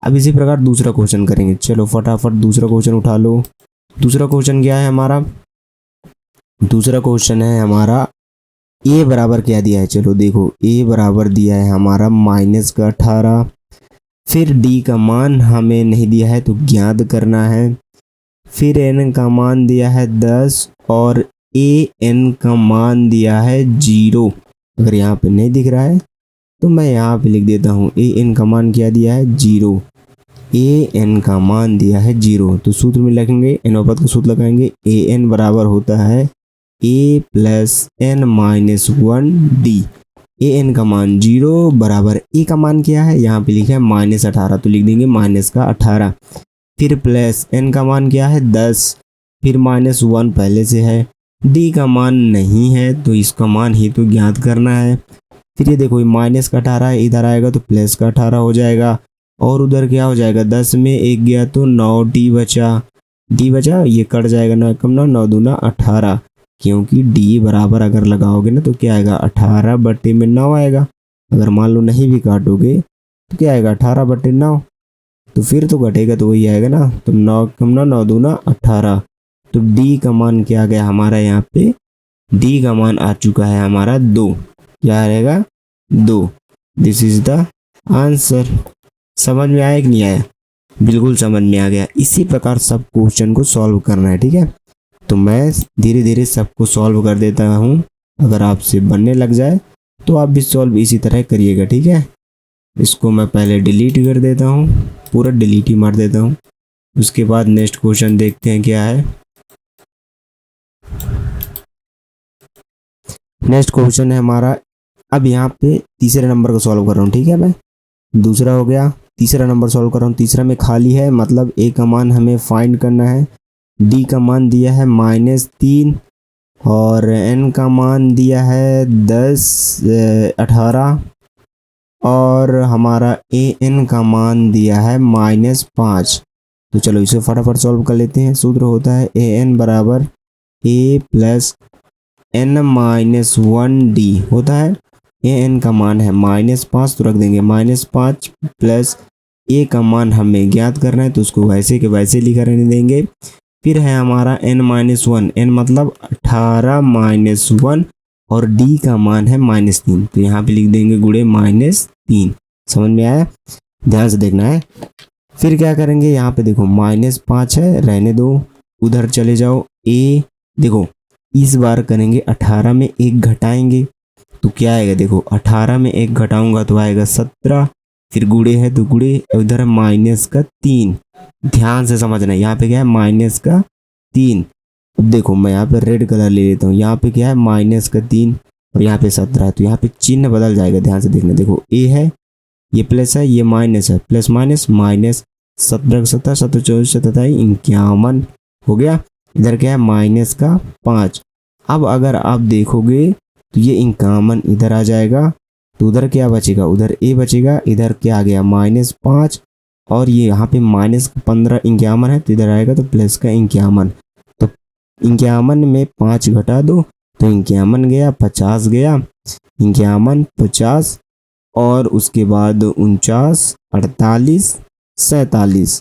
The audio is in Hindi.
अब इसी प्रकार दूसरा क्वेश्चन करेंगे। चलो फटाफट दूसरा क्वेश्चन उठा लो। दूसरा क्वेश्चन क्या है हमारा? दूसरा क्वेश्चन है हमारा ए बराबर क्या दिया है। चलो देखो ए बराबर दिया है हमारा -18। फिर डी का मान हमें नहीं दिया है तो ज्ञात करना है। फिर एन का मान दिया है 10 और ए एन का मान दिया है 0। अगर यहाँ पे नहीं दिख रहा है तो मैं यहाँ पे लिख देता हूँ ए एन का मान क्या दिया है 0। ए एन का मान दिया है 0 तो सूत्र में लिखेंगे अनुपात का सूत्र लगाएंगे। ए एन बराबर होता है ए plus N minus 1 D. A N का मान 0 बराबर ए का मान क्या है, यहाँ पे लिखा है -18 तो लिख देंगे -18। फिर प्लस एन का मान क्या है 10, फिर -1 पहले से है। डी का मान नहीं है तो इसका मान ही तो ज्ञात करना है। फिर ये देखो -18 इधर आएगा तो +18 हो जाएगा और उधर क्या हो जाएगा 10 में 1 गया तो 9 डी बचा ये कट जाएगा 9 कम 9 9 दूना 18 क्योंकि डी बराबर अगर लगाओगे ना तो क्या आएगा 18/9 आएगा। अगर मान लो नहीं भी काटोगे तो क्या आएगा 18/9 तो फिर तो घटेगा तो वही आएगा ना। तो 9 कम 9 9 दूना 18 तो डी का मान क्या आ गया हमारा यहाँ पे, डी का मान आ चुका है हमारा 2। क्या रहेगा 2। This is the answer. समझ में आया कि नहीं आया? बिल्कुल समझ में आ गया। इसी प्रकार सब क्वेश्चन को सॉल्व करना है, ठीक है। तो मैं धीरे धीरे सबको सॉल्व कर देता हूँ। अगर आपसे बनने लग जाए तो आप भी सॉल्व इसी तरह करिएगा, ठीक है। इसको मैं पहले डिलीट कर देता हूँ, पूरा डिलीट ही मार देता हूँ। उसके बाद नेक्स्ट क्वेश्चन देखते हैं क्या है। नेक्स्ट क्वेश्चन है हमारा, अब यहाँ पे तीसरे नंबर को सॉल्व कर रहा हूँ, ठीक है। मैं दूसरा हो गया, तीसरा नंबर सॉल्व कर रहा हूँ। तीसरा में खाली है, मतलब ए का मान हमें फाइंड करना है। डी का मान दिया है -3 और एन का मान दिया है 18 और हमारा ए एन का मान दिया है -5। तो चलो इसे फटाफट सॉल्व कर लेते हैं। सूत्र होता है ए एन बराबर ए प्लस एन -1 डी होता है। ए एन का मान है -5 तो रख देंगे -5 प्लस ए का मान हमें ज्ञात करना है तो उसको वैसे के वैसे लिखा रहने देंगे। फिर है हमारा n-1, n मतलब 18-1 और d का मान है -3 तो यहाँ पे लिख देंगे गुणे -3। समझ में आया? ध्यान से देखना है। फिर क्या करेंगे, यहाँ पे देखो -5 है, रहने दो, उधर चले जाओ। ए देखो इस बार करेंगे 18 में 1 घटाएंगे तो क्या आएगा, देखो 18 में 1 घटाऊंगा तो आएगा 17। फिर गुणे है तो गुणे, उधर -3। ध्यान से समझना, यहाँ पे क्या है -3। अब देखो मैं यहाँ पे रेड कलर ले लेता हूँ। यहाँ पे क्या है -3 और यहाँ पे 17 है तो यहाँ पे चिन्ह बदल जाएगा। ध्यान से देखना, देखो ए है, ये प्लस है, ये माइनस है, प्लस माइनस माइनस, 17 17 17 24 27 51 हो गया। इधर क्या है -5। अब अगर आप देखोगे तो ये 51 इधर आ जाएगा तो उधर क्या बचेगा, उधर ए बचेगा। इधर क्या आ गया -5 और ये यहाँ पे -15 51 है तो इधर आएगा तो प्लस का 51। तो 51 में 5 घटा दो तो 51 गया, 50 गया, 51 50 और उसके बाद 49 48 47